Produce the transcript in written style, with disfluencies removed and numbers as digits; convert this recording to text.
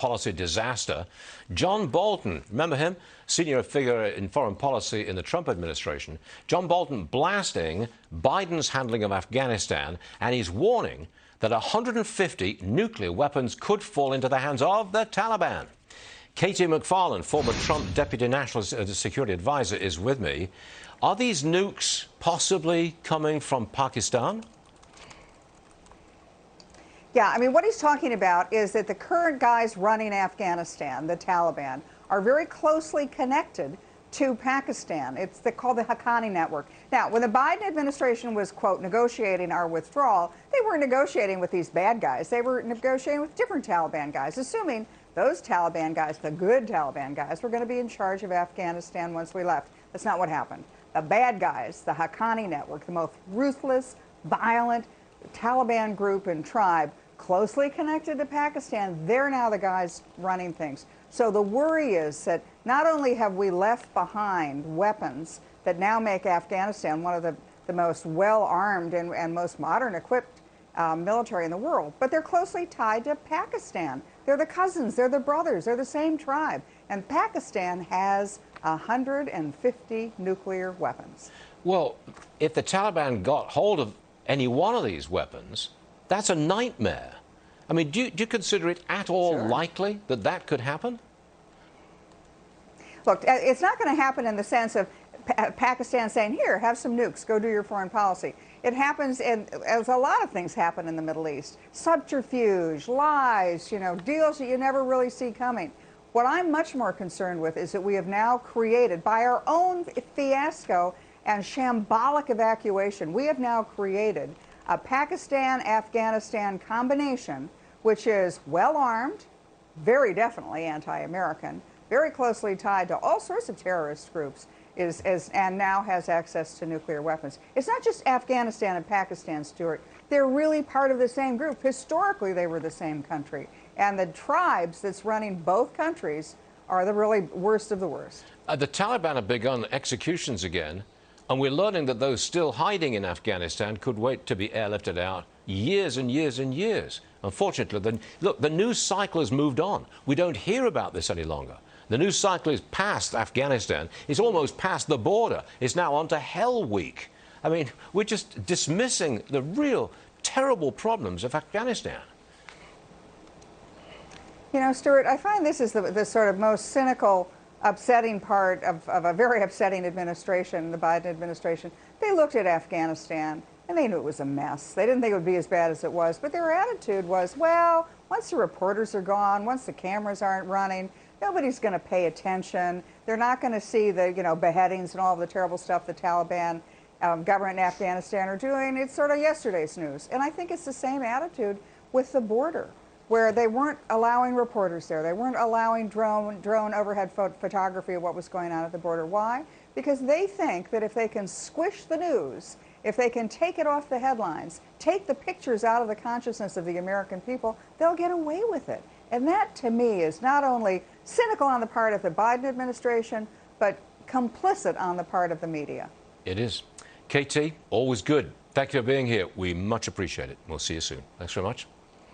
policy disaster. John Bolton, remember him? Senior figure in foreign policy in the Trump administration. John Bolton blasting Biden's handling of Afghanistan, and he's warning that 150 nuclear weapons could fall into the hands of the Taliban. Katie McFarland, former Trump Deputy National Security Advisor, is with me. Are these nukes possibly coming from Pakistan? Yeah, I mean, what he's talking about is that the current guys running Afghanistan, the Taliban, are very closely connected to Pakistan. It's called the Haqqani network. Now, when the Biden administration was, quote, negotiating our withdrawal, they weren't negotiating with these bad guys. They were negotiating with different Taliban guys, assuming those Taliban guys, the good Taliban guys, were going to be in charge of Afghanistan once we left. That's not what happened. The bad guys, the Haqqani network, the most ruthless, violent Taliban group and tribe, closely connected to Pakistan, they're now the guys running things. So the worry is that not only have we left behind weapons that now make Afghanistan one of the most well-armed and most modern equipped military in the world, but they're closely tied to Pakistan. They're the cousins, they're the brothers, they're the same tribe. And Pakistan has 150 nuclear weapons. Well, if the Taliban got hold of any one of these weapons, that's a nightmare. I mean, do you consider it at all likely that that could happen? Look, it's not going to happen in the sense of Pakistan saying, here, have some nukes, go do your foreign policy. It happens, as a lot of things happen in the Middle East. Subterfuge, lies, deals that you never really see coming. What I'm much more concerned with is that we have now created, by our own fiasco and shambolic evacuation, we have now created a Pakistan-Afghanistan combination, which is well-armed, very definitely anti-American, very closely tied to all sorts of terrorist groups, and now has access to nuclear weapons. It's not just Afghanistan and Pakistan, Stuart. They're really part of the same group. Historically, they were the same country. And the tribes that's running both countries are the really worst of the worst. The Taliban have begun executions again, and we're learning that those still hiding in Afghanistan could wait to be airlifted out years and years and years. Unfortunately, look, the news cycle has moved on. We don't hear about this any longer. The news cycle is past Afghanistan. It's almost past the border. It's now on to Hell Week. I mean, we're just dismissing the real terrible problems of Afghanistan. Stuart, I find this is the sort of most cynical, upsetting part of a very upsetting administration, the Biden administration. They looked at Afghanistan and they knew it was a mess. They didn't think it would be as bad as it was, but their attitude was, well, once the reporters are gone, once the cameras aren't running, nobody's going to pay attention. They're not going to see the, beheadings and all the terrible stuff the Taliban government in Afghanistan are doing. It's sort of yesterday's news. And I think it's the same attitude with the border, where they weren't allowing reporters there. They weren't allowing drone overhead photography of what was going on at the border. Why? Because they think that if they can squish the news, if they can take it off the headlines, take the pictures out of the consciousness of the American people, they'll get away with it. And that, to me, is not only cynical on the part of the Biden administration, but complicit on the part of the media. It is. KT, always good. Thank you for being here. We much appreciate it. We'll see you soon. Thanks very much.